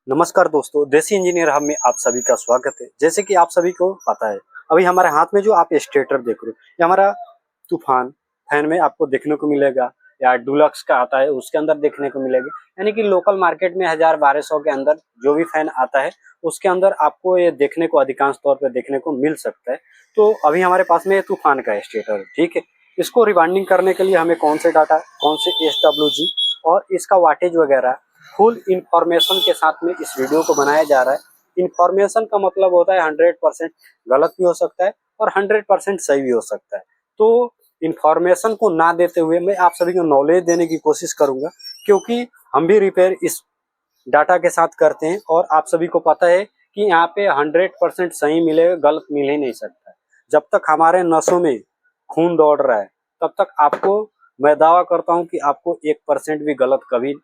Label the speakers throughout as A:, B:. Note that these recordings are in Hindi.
A: नमस्कार दोस्तों, देसी इंजीनियर हब में आप सभी का स्वागत है। जैसे कि आप सभी को पता है, अभी हमारे हाथ में जो आप स्टेटर देख रहे हो, ये हमारा तूफान फैन में आपको देखने को मिलेगा, या डुलक्स का आता है उसके अंदर देखने को मिलेगा। यानी कि लोकल मार्केट में 1000-1200 के अंदर जो भी फैन आता है, उसके अंदर आपको ये देखने को अधिकांश तौर पर देखने को मिल सकता है। तो अभी हमारे पास में तूफान का स्टेटर है, ठीक है। इसको रिबाइंडिंग करने के लिए हमें कौन से डाटा, कौन से SWG और इसका वाटेज वगैरह फुल इंफॉर्मेशन के साथ में इस वीडियो को बनाया जा रहा है। इंफॉर्मेशन का मतलब होता है 100% गलत भी हो सकता है और 100% सही भी हो सकता है। तो इंफॉर्मेशन को ना देते हुए मैं आप सभी को नॉलेज देने की कोशिश करूंगा, क्योंकि हम भी रिपेयर इस डाटा के साथ करते हैं और आप सभी को पता है कि यहाँ पे 100% सही मिलेगा, गलत मिल ही नहीं सकता है। जब तक हमारे नसों में खून दौड़ रहा है, तब तक आपको, मैं दावा करता हूँ कि आपको 1% भी गलत कभी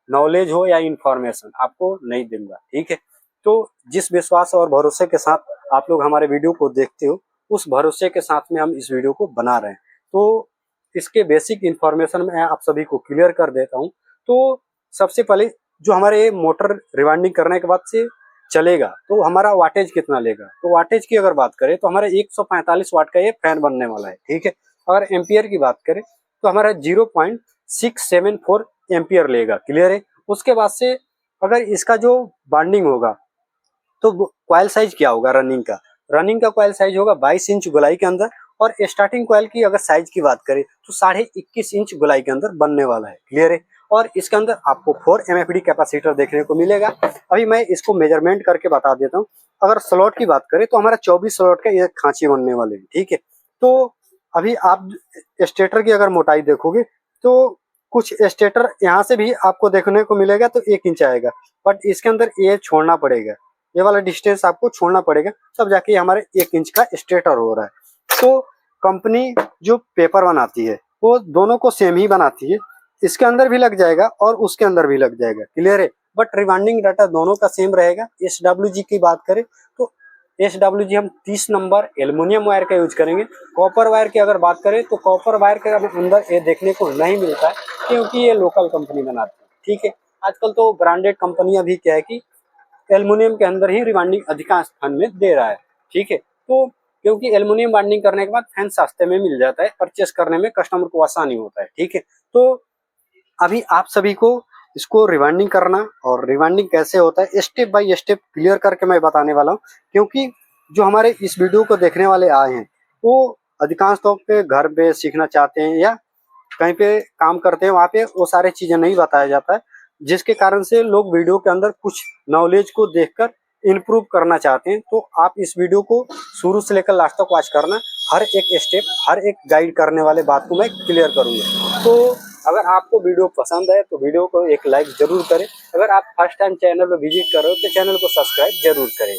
A: नॉलेज हो या इंफॉर्मेशन आपको नहीं दूंगा, ठीक है। तो जिस विश्वास और भरोसे के साथ आप लोग हमारे वीडियो को देखते हो, उस भरोसे के साथ में हम इस वीडियो को बना रहे हैं। तो इसके बेसिक इंफॉर्मेशन मैं आप सभी को क्लियर कर देता हूँ। तो सबसे पहले जो हमारे मोटर रिवाइंडिंग करने के बाद से चलेगा, तो हमारा वाटेज कितना लेगा। तो वाटेज की अगर बात करें तो हमारा 145 वाट का ये फैन बनने वाला है, ठीक है। अगर एम्पियर की बात करें तो हमारा 0.674 एम्पियर लेगा, क्लियर है। उसके बाद से अगर इसका जो बाइंडिंग होगा, तो कॉइल साइज क्या होगा रनिंग का कॉइल साइज होगा 22 इंच गोलाई के अंदर। और स्टार्टिंग कॉइल की अगर साइज की बात करें तो 21.5 इंच गोलाई के अंदर बनने वाला है, क्लियर है। और इसके अंदर आपको 4 MFD कैपेसिटर देखने को मिलेगा। अभी मैं इसको मेजरमेंट करके बता देता हूँ। अगर स्लॉट की बात करें तो हमारा 24 स्लॉट का ये खांची बनने वाले हैं, ठीक है। तो अभी आप स्टेटर की अगर मोटाई देखोगे तो कुछ स्टेटर यहाँ से भी आपको देखने को मिलेगा तो 1 इंच आएगा, बट इसके अंदर ये छोड़ना पड़ेगा, ये वाला डिस्टेंस आपको छोड़ना पड़ेगा, तब जाके हमारे 1 इंच का स्टेटर हो रहा है। तो कंपनी जो पेपर बनाती है वो दोनों को सेम ही बनाती है, इसके अंदर भी लग जाएगा और उसके अंदर भी लग जाएगा, क्लियर है। बट रिवाइंडिंग डाटा दोनों का सेम रहेगा। SWG की बात करें तो SWG हम 30 नंबर एल्युमिनियम वायर का यूज करेंगे। कॉपर वायर की अगर बात करें तो कॉपर वायर के अंदर ये देखने को नहीं मिलता है, क्योंकि ये लोकल कंपनी बनाती है, ठीक है। आजकल तो ब्रांडेड कंपनियां भी क्या है कि एल्युमिनियम के अंदर ही रिबाइंडिंग अधिकांश फैन में दे रहा है, ठीक है। तो क्योंकि एल्युमिनियम बाइंडिंग करने के बाद फैन सस्ते में मिल जाता है, परचेस करने में कस्टमर को आसानी होता है, ठीक है। तो अभी आप सभी को इसको रिवाइंडिंग करना और रिवाइंडिंग कैसे होता है स्टेप बाय स्टेप क्लियर करके मैं बताने वाला हूँ। क्योंकि जो हमारे इस वीडियो को देखने वाले आए हैं वो अधिकांश तौर पे घर पे सीखना चाहते हैं या कहीं पे काम करते हैं, वहाँ पे वो सारी चीजें नहीं बताया जाता है, जिसके कारण से लोग वीडियो के अंदर कुछ नॉलेज को देखकर इम्प्रूव करना चाहते हैं। तो आप इस वीडियो को शुरू से लेकर लास्ट तक वॉच करना, हर एक स्टेप, हर एक गाइड करने वाले बात को मैं क्लियर करूंगा। तो अगर आपको वीडियो पसंद है तो वीडियो को एक लाइक जरूर करें। अगर आप फर्स्ट टाइम चैनल पर विजिट कर रहे हो तो चैनल को सब्सक्राइब जरूर करें।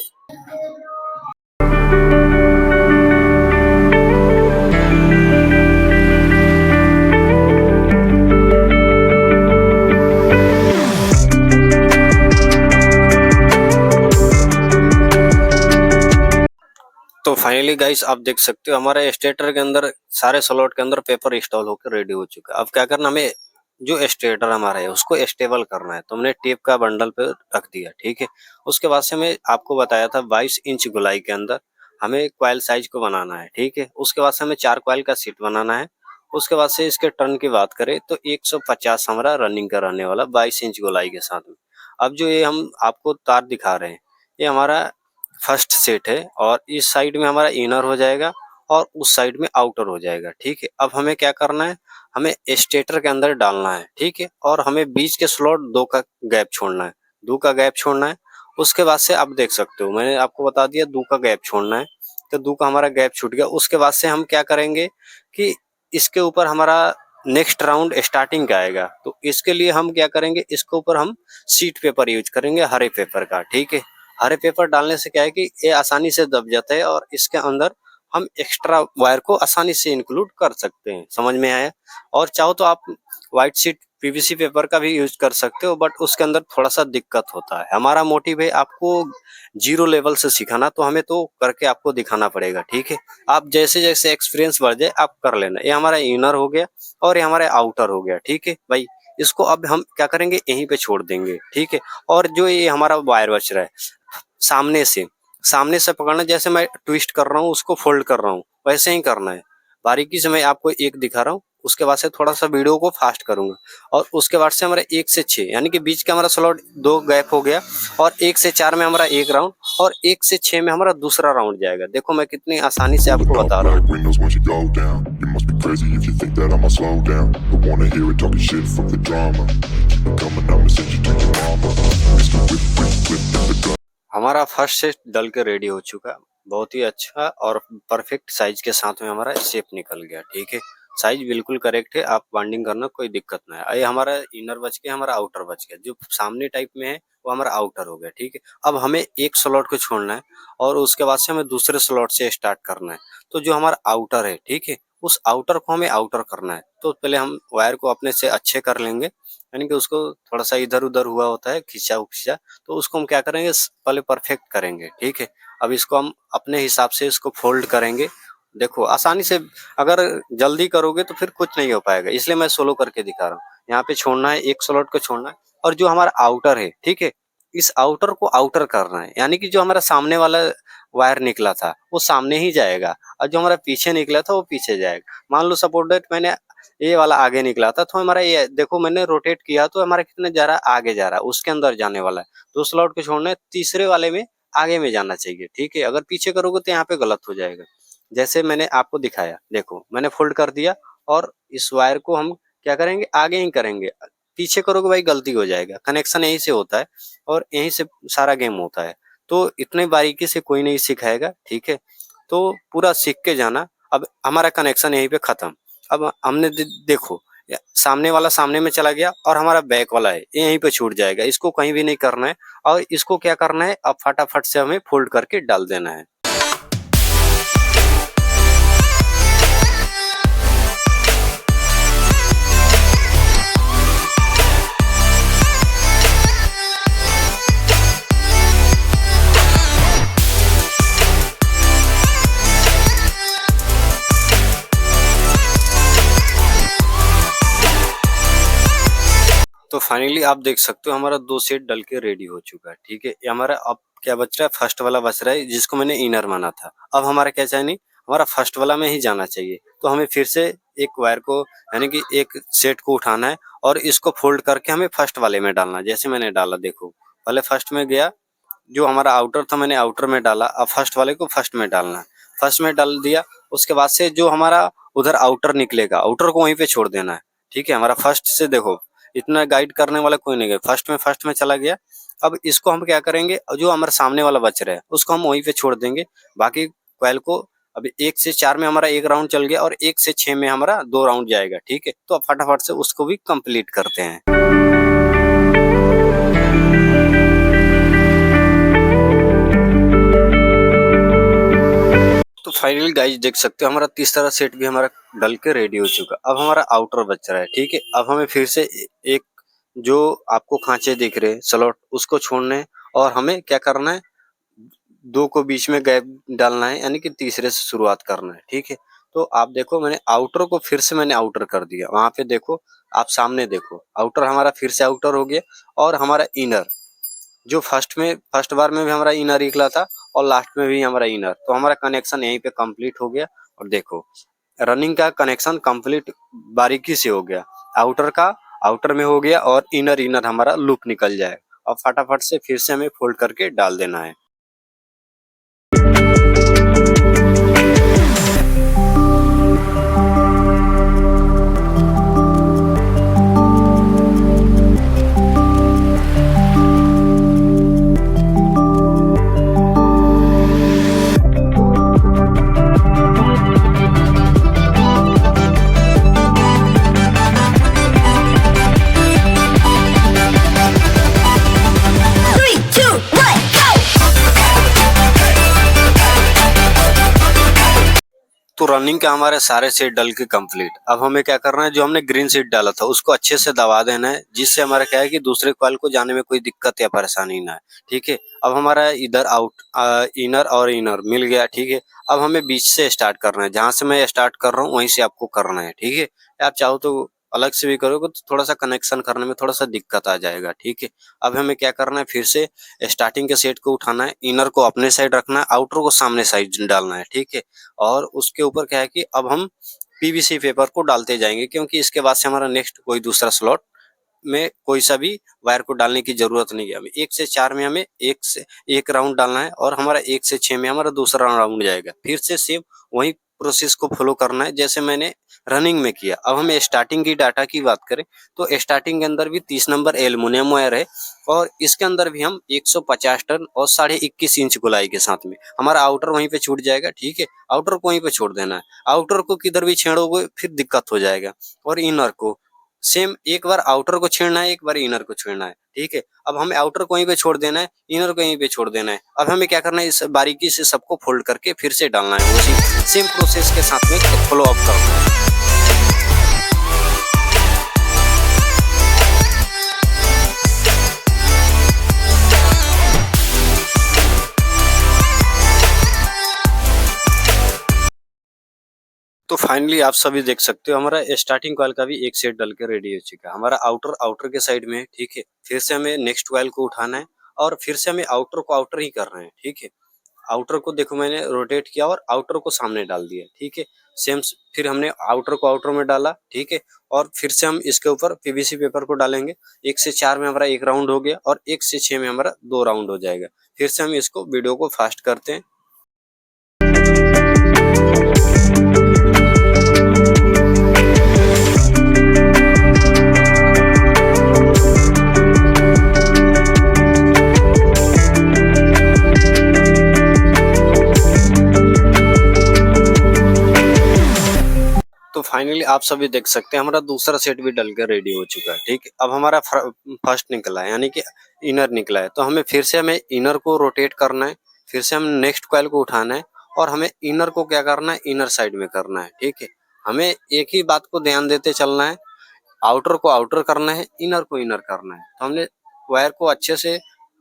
A: तो फाइनली गाइस आप देख सकते हो हमारे स्टेटर के अंदर सारे स्लॉट के अंदर पेपर इंस्टॉल होकर रेडी हो चुका है। अब क्या करना, हमें जो स्टेटर हमारा है उसको स्टेबल करना है। तो हमने टेप का बंडल पे रख दिया, ठीक है। उसके बाद से मैं आपको बताया था 22 इंच गोलाई के अंदर हमें कॉइल साइज को बनाना है, ठीक है। उसके बाद से हमें 4 कॉइल का सीट बनाना है। उसके बाद से इसके टर्न की बात करें तो 150 हमारा रनिंग का रहने वाला 22 इंच गोलाई के साथ में। अब जो ये हम आपको तार दिखा रहे हैं ये हमारा फर्स्ट सेट है, और इस साइड में हमारा इनर हो जाएगा और उस साइड में आउटर हो जाएगा, ठीक है। अब हमें क्या करना है, हमें स्टेटर के अंदर डालना है, ठीक है। और हमें बीच के स्लॉट 2 का गैप छोड़ना है, 2 का गैप छोड़ना है। उसके बाद से आप देख सकते हो मैंने आपको बता दिया 2 का गैप छोड़ना है, तो 2 का हमारा गैप छूट गया। उसके बाद से हम क्या करेंगे कि इसके ऊपर हमारा नेक्स्ट राउंड स्टार्टिंग का आएगा, तो इसके लिए हम क्या करेंगे, इसके ऊपर हम सीट पेपर यूज करेंगे, हरे पेपर का, ठीक है। हरे पेपर डालने से क्या है कि ये आसानी से दब जाता है और इसके अंदर हम एक्स्ट्रा वायर को आसानी से इंक्लूड कर सकते हैं, समझ में आया। और चाहो तो आप व्हाइट शीट PVC पेपर का भी यूज कर सकते हो, बट उसके अंदर थोड़ा सा दिक्कत होता है। हमारा मोटिव है आपको जीरो लेवल से सिखाना, तो हमें तो करके आपको दिखाना पड़ेगा, ठीक है। आप जैसे जैसे एक्सपीरियंस बढ़ जाए आप कर लेना। ये हमारा इनर हो गया और ये हमारा आउटर हो गया, ठीक है भाई। इसको अब हम क्या करेंगे, यहीं पे छोड़ देंगे, ठीक है। और जो ये हमारा वायर बच रहा है, सामने से सामने से पकड़ना, जैसे मैं ट्विस्ट कर रहा हूँ उसको फोल्ड कर रहा हूँ, वैसे ही करना है। बारीकी से मैं आपको एक दिखा रहा हूँ, उसके बाद से थोड़ा सा वीडियो को फास्ट करूंगा। और उसके बाद से हमारा 1 से 6 यानी कि बीच का हमारा स्लॉट 2 गैप हो गया, और 1 से 4 में हमारा एक राउंड, और 1 से 6 में हमारा दूसरा राउंड जाएगा। देखो मैं कितनी आसानी से आपको बता रहा हूँ।
B: windows once you go down. You must be crazy if you think that I'ma slow down. Don't wanna hear it talking shit, fuck the drama. Keep it coming, I'ma send you to your mama. Mr. Whip, whip, whip, in the gun.
A: हमारा फर्स्ट सेट डल के रेडी हो चुका, बहुत ही अच्छा और परफेक्ट साइज के साथ में हमारा शेप निकल गया, ठीक है। साइज बिल्कुल करेक्ट है, आप बाइंडिंग करना कोई दिक्कत ना है। ये हमारा इनर बच गया, हमारा आउटर बच गया। जो सामने टाइप में है वो हमारा आउटर हो गया, ठीक है। अब हमें एक स्लॉट को छोड़ना है, और उसके बाद से हमें दूसरे स्लॉट से स्टार्ट करना है। तो जो हमारा आउटर है, ठीक है, उस आउटर को हमें आउटर करना है। तो पहले हम वायर को अपने से अच्छे कर लेंगे, यानी कि उसको थोड़ा सा इधर उधर हुआ होता है, खींचा खींचा, तो उसको हम क्या करेंगे, पहले परफेक्ट करेंगे, ठीक है। अब इसको हम अपने हिसाब से इसको फोल्ड करेंगे। देखो आसानी से, अगर जल्दी करोगे तो फिर कुछ नहीं हो पाएगा, इसलिए मैं सोलो करके दिखा रहा हूँ। यहाँ पे छोड़ना है, एक स्लॉट को छोड़ना है, और जो हमारा आउटर है, ठीक है, इस आउटर को आउटर करना है, यानी कि जो हमारा सामने वाला वायर निकला था वो सामने ही जाएगा, और जो हमारा पीछे निकला था वो पीछे जाएगा। मान लो सपोज दैट मैंने ये वाला आगे निकला था, तो हमारा ये देखो मैंने रोटेट किया तो हमारा कितने जा रहा है, आगे जा रहा है, उसके अंदर जाने वाला है। 2 स्लॉट को छोड़ना है, तीसरे वाले में आगे में जाना चाहिए, ठीक है। अगर पीछे करोगे तो यहाँ पे गलत हो जाएगा। जैसे मैंने आपको दिखाया, देखो मैंने फोल्ड कर दिया, और इस वायर को हम क्या करेंगे, आगे ही करेंगे। पीछे करोगे भाई गलती हो जाएगा। कनेक्शन यहीं से होता है, और यहीं से सारा गेम होता है। तो इतने बारीकी से कोई नहीं सिखाएगा, ठीक है। तो पूरा सीख के जाना। अब हमारा कनेक्शन यहीं पे खत्म। अब हमने देखो, सामने वाला सामने में चला गया, और हमारा बैक वाला है ये यहीं पे छूट जाएगा। इसको कहीं भी नहीं करना है, और इसको क्या करना है, अब फटाफट से हमें फोल्ड करके डाल देना है। तो फाइनली आप देख सकते हो हमारा 2 सेट डल के रेडी हो चुका है, ठीक है। ये हमारा अब क्या बच रहा है, फर्स्ट वाला बच रहा है, जिसको मैंने इनर माना था। अब हमारा क्या चाहिए, हमारा फर्स्ट वाला में ही जाना चाहिए। तो हमें फिर से एक वायर को, यानी कि एक सेट को उठाना है, और इसको फोल्ड करके हमें फर्स्ट वाले में डालना है। जैसे मैंने डाला, देखो पहले फर्स्ट में गया, जो हमारा आउटर था मैंने आउटर में डाला, अब फर्स्ट वाले को फर्स्ट में डालना है। फर्स्ट में डाल दिया, उसके बाद से जो हमारा उधर आउटर निकलेगा, आउटर को वहीं पे छोड़ देना है, ठीक है। हमारा फर्स्ट से देखो, इतना गाइड करने वाला कोई नहीं है, फर्स्ट में चला गया। अब इसको हम क्या करेंगे, जो हमारे सामने वाला बच रहा है उसको हम वहीं पे छोड़ देंगे। बाकी कॉइल को, अभी 1 से 4 में हमारा एक राउंड चल गया, और 1 से 6 में हमारा 2 राउंड जाएगा, ठीक है। तो अब फटाफट से उसको भी कंप्लीट करते हैं। तो फाइनली गाइस देख सकते हो हमारा तीसरा सेट भी हमारा डल के रेडी हो चुका। अब हमारा आउटर बच रहा है, ठीक है। अब हमें फिर से एक, जो आपको खांचे दिख रहे हैं स्लॉट, उसको छोड़ना है, और हमें क्या करना है, 2 को बीच में गैप डालना है, यानी कि तीसरे से शुरुआत करना है, ठीक है। तो आप देखो मैंने आउटर को फिर से मैंने आउटर कर दिया, वहां पे देखो, आप सामने देखो, आउटर हमारा फिर से आउटर हो गया, और हमारा इनर, जो फर्स्ट बार में भी हमारा इनर निकला था, और लास्ट में भी हमारा इनर, तो हमारा कनेक्शन यहीं पे कंप्लीट हो गया। और देखो रनिंग का कनेक्शन कंप्लीट बारीकी से हो गया। आउटर का आउटर में हो गया, और इनर इनर हमारा लूप निकल जाए। अब फटाफट से फिर से हमें फोल्ड करके डाल देना है। तो रनिंग का हमारे सारे सेट डल के कंप्लीट। अब हमें क्या करना है, जो हमने ग्रीन सीट डाला था उसको अच्छे से दबा देना है, जिससे हमारा क्या है कि दूसरे कॉइल को जाने में कोई दिक्कत या परेशानी ना है, ठीक है। अब हमारा इधर इनर और इनर मिल गया, ठीक है। अब हमें बीच से स्टार्ट करना है, जहां से मैं स्टार्ट कर रहा हूँ वहीं से आपको करना है, ठीक है। आप चाहो तो
C: अलग से भी करोगे तो थोड़ा सा कनेक्शन करने में थोड़ा सा दिक्कत आ जाएगा। ठीक है, अब हमें क्या करना है, फिर से स्टार्टिंग के सेट को उठाना है, इनर को अपने साइड रखना है, आउटर को सामने साइड डालना है। ठीक है, और उसके ऊपर क्या है कि अब हम पीवीसी पेपर को डालते जाएंगे, क्योंकि इसके बाद से हमारा नेक्स्ट कोई दूसरा स्लॉट में कोई सा भी वायर को डालने की जरूरत नहीं है। हमें 1 से 4 में हमें 1 राउंड डालना है, और हमारा 1 से 6 में हमारा दूसरा राउंड जाएगा। फिर से सेम वही प्रोसेस को फॉलो करना है जैसे मैंने रनिंग में किया। अब हमें स्टार्टिंग की डाटा की बात करें तो स्टार्टिंग के अंदर भी 30 नंबर एल्युमिनियम वायर है, और इसके अंदर भी हम 150 टन और 21.5 इंच गोलाई के साथ में हमारा आउटर वहीं पे छूट जाएगा। ठीक है, आउटर को वहीं पे छोड़ देना है, आउटर को किधर भी छेड़ोगे फिर दिक्कत हो जाएगा। और इनर को सेम एक बार आउटर को छेड़ना है, एक बार इनर को छेड़ना है। ठीक है, अब हमें आउटर को यहीं पे छोड़ देना है, इनर को यहीं पे छोड़ देना है। अब हमें क्या करना है, इस बारीकी से सबको फोल्ड करके फिर से डालना है, उसी सेम प्रोसेस के साथ में फॉलो अप करना है। तो फाइनली आप सभी देख सकते हो हमारा स्टार्टिंग कॉइल का भी एक सेट डल के रेडी हो चुका है। हमारा आउटर के साइड में है। ठीक है, फिर से हमें नेक्स्ट कॉइल को उठाना है, और फिर से हमें आउटर को आउटर ही कर रहे हैं। ठीक है, आउटर को देखो मैंने रोटेट किया और आउटर को सामने डाल दिया। ठीक है, सेम फिर हमने आउटर को आउटर में डाला। ठीक है, और फिर से हम इसके ऊपर पीवीसी पेपर को डालेंगे। 1 से 4 में हमारा 1 राउंड हो गया, और 1 से 6 में हमारा 2 राउंड हो जाएगा। फिर से हम इसको वीडियो को फास्ट करते हैं। तो फाइनली आप सभी देख सकते हैं हमारा दूसरा सेट भी डल कर रेडी हो चुका है। ठीक है, अब हमारा फर्स्ट निकला है, यानी कि इनर निकला है, तो हमें फिर से हमें इनर को रोटेट करना है, फिर से हम नेक्स्ट कॉइल को उठाना है, और हमें इनर को क्या करना है, इनर साइड में करना है। ठीक है, हमें एक ही बात को ध्यान देते चलना है, आउटर को आउटर करना है, इनर को इनर करना है। तो हमने वायर को अच्छे से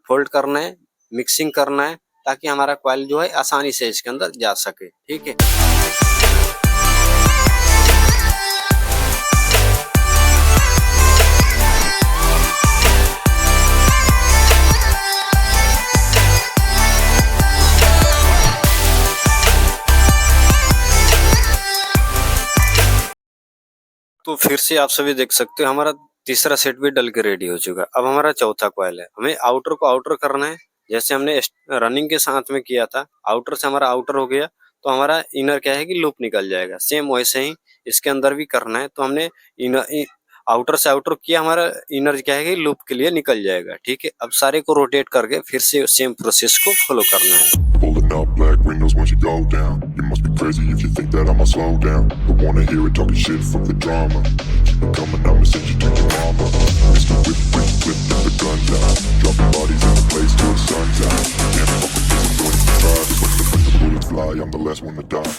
C: फोल्ड करना है, मिक्सिंग करना है, ताकि हमारा कॉइल जो है आसानी से इसके अंदर जा सके। ठीक है, तो फिर से आप सभी देख सकते हो हमारा तीसरा सेट भी डल के रेडी हो चुका है। अब हमारा चौथा कॉइल है, हमें आउटर को आउटर करना है, जैसे हमने रनिंग के साथ में किया था। आउटर से हमारा आउटर हो गया, तो हमारा इनर क्या है कि लूप निकल जाएगा। सेम वैसे ही इसके अंदर भी करना है, तो हमने इनर आउटर से आउटर किया, हमारा इनर क्या है कि लूप के लिए निकल जाएगा। ठीक है, अब सारे को रोटेट करके फिर से सेम प्रोसेस को फॉलो करना है।
B: Pulling up black windows once you go down. You must be crazy if you think that I'ma slow down. Don't wanna hear it talking shit, fuck the drama. Keep it coming, I'ma send you to your mama. Mr. Whip, whip, whip, get the guns out. Dropping bodies in the place till the sun's out. Can't fuck with this, I'm going to try. Cause when the bullets fly, I'm the last one to die.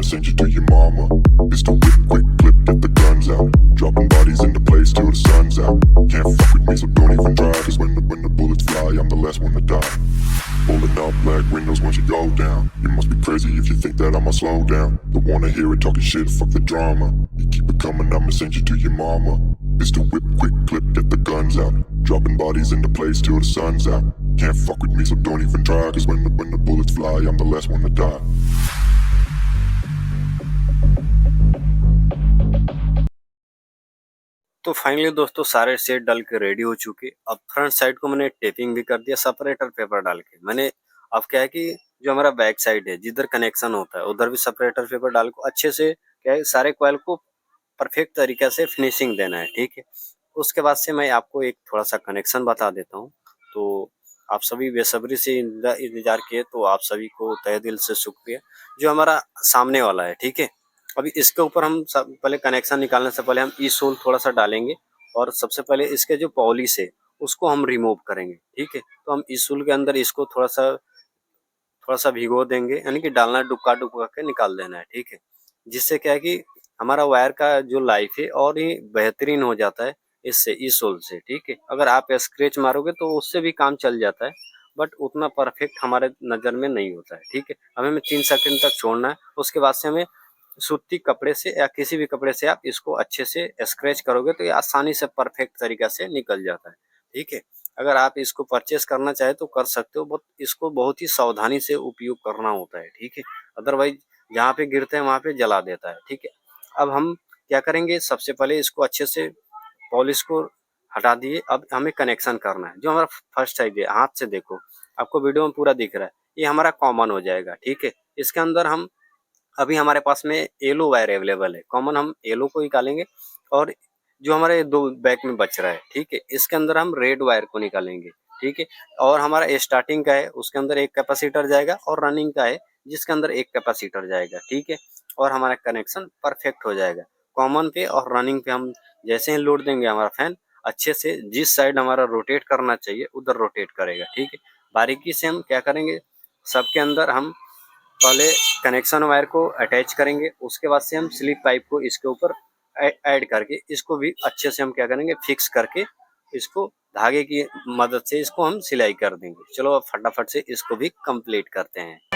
B: Send you to your mama. Pistol whip, quick clip, get the guns out. Dropping bodies into place till the sun's out. Can't fuck with me, so don't even try. Cause when the bullets fly, I'm the last one to die. Pulling up black windows once you go down. You must be crazy if you think that I'ma slow down. Don't wanna hear it talking shit, fuck the drama. You keep it coming, I'ma send you to your mama. Pistol whip, quick clip, get the guns out. Dropping bodies into place till the sun's out. Can't fuck with me, so don't even try. Cause when the bullets fly, I'm the last one to die.
C: तो फाइनली दोस्तों सारे सेट डाल के रेडी हो चुके। अब फ्रंट साइड को मैंने टेपिंग भी कर दिया सेपरेटर पेपर डाल के। मैंने अब क्या है कि जो हमारा बैक साइड है जिधर कनेक्शन होता है उधर भी सेपरेटर पेपर डाल को अच्छे से क्या है सारे कॉइल को परफेक्ट तरीके से फिनिशिंग देना है, ठीक है। उसके बाद से मैं आपको एक थोड़ा सा कनेक्शन बता देता हूँ। तो आप सभी बेसब्री से इंतजार किए, तो आप सभी को तहे दिल से शुक्रिया। जो हमारा सामने वाला है, ठीक है। अभी इसके ऊपर हम पहले कनेक्शन निकालने से पहले हम ई सोल थोड़ा सा डालेंगे, और सबसे पहले इसके जो पॉलिश है उसको हम रिमूव करेंगे, ठीक है। तो हम ई सोल के अंदर इसको थोड़ा सा भिगो देंगे, यानी कि डालना डुबका डुबका के निकाल देना है, ठीक है। जिससे क्या है कि हमारा वायर का जो लाइफ है और ही बेहतरीन हो जाता है इससे, ई सोल से, ठीक है। अगर आप स्क्रैच मारोगे तो उससे भी काम चल जाता है, बट उतना परफेक्ट हमारे नज़र में नहीं होता है, ठीक है। हमें 3 सेकंड तक छोड़ना है। उसके बाद से हमें सूती कपड़े से या किसी भी कपड़े से आप इसको अच्छे से स्क्रैच करोगे तो ये आसानी से परफेक्ट तरीका से निकल जाता है, ठीक है। अगर आप इसको परचेस करना चाहे तो कर सकते हो, बट इसको बहुत ही सावधानी से उपयोग करना होता है, ठीक है। अदरवाइज जहाँ पे गिरते हैं वहाँ पे जला देता है, ठीक है। अब हम क्या करेंगे, सबसे पहले इसको अच्छे से पॉलिश को हटा दिए। अब हमें कनेक्शन करना है। जो हमारा फर्स्ट साइड है, हाथ से देखो, आपको वीडियो में पूरा दिख रहा है, ये हमारा कॉमन हो जाएगा, ठीक है। इसके अंदर हम अभी हमारे पास में येलो वायर अवेलेबल है, कॉमन हम येलो को निकालेंगे, और जो हमारे दो बैक में बच रहा है, ठीक है, इसके अंदर हम रेड वायर को निकालेंगे, ठीक है। और हमारा स्टार्टिंग का है उसके अंदर एक कैपेसिटर जाएगा, और रनिंग का है जिसके अंदर एक कैपेसिटर जाएगा, ठीक है। और हमारा कनेक्शन परफेक्ट हो जाएगा। कॉमन पे और रनिंग पे हम जैसे ही लोड देंगे, हमारा फैन अच्छे से जिस साइड हमारा रोटेट करना चाहिए उधर रोटेट करेगा, ठीक है। बारीकी से हम क्या करेंगे, सबके अंदर हम पहले कनेक्शन वायर को अटैच करेंगे, उसके बाद से हम स्लिप पाइप को इसके ऊपर ऐड करके इसको भी अच्छे से हम क्या करेंगे, फिक्स करके इसको धागे की मदद से इसको हम सिलाई कर देंगे। चलो अब फटाफट से इसको भी कंप्लीट करते हैं।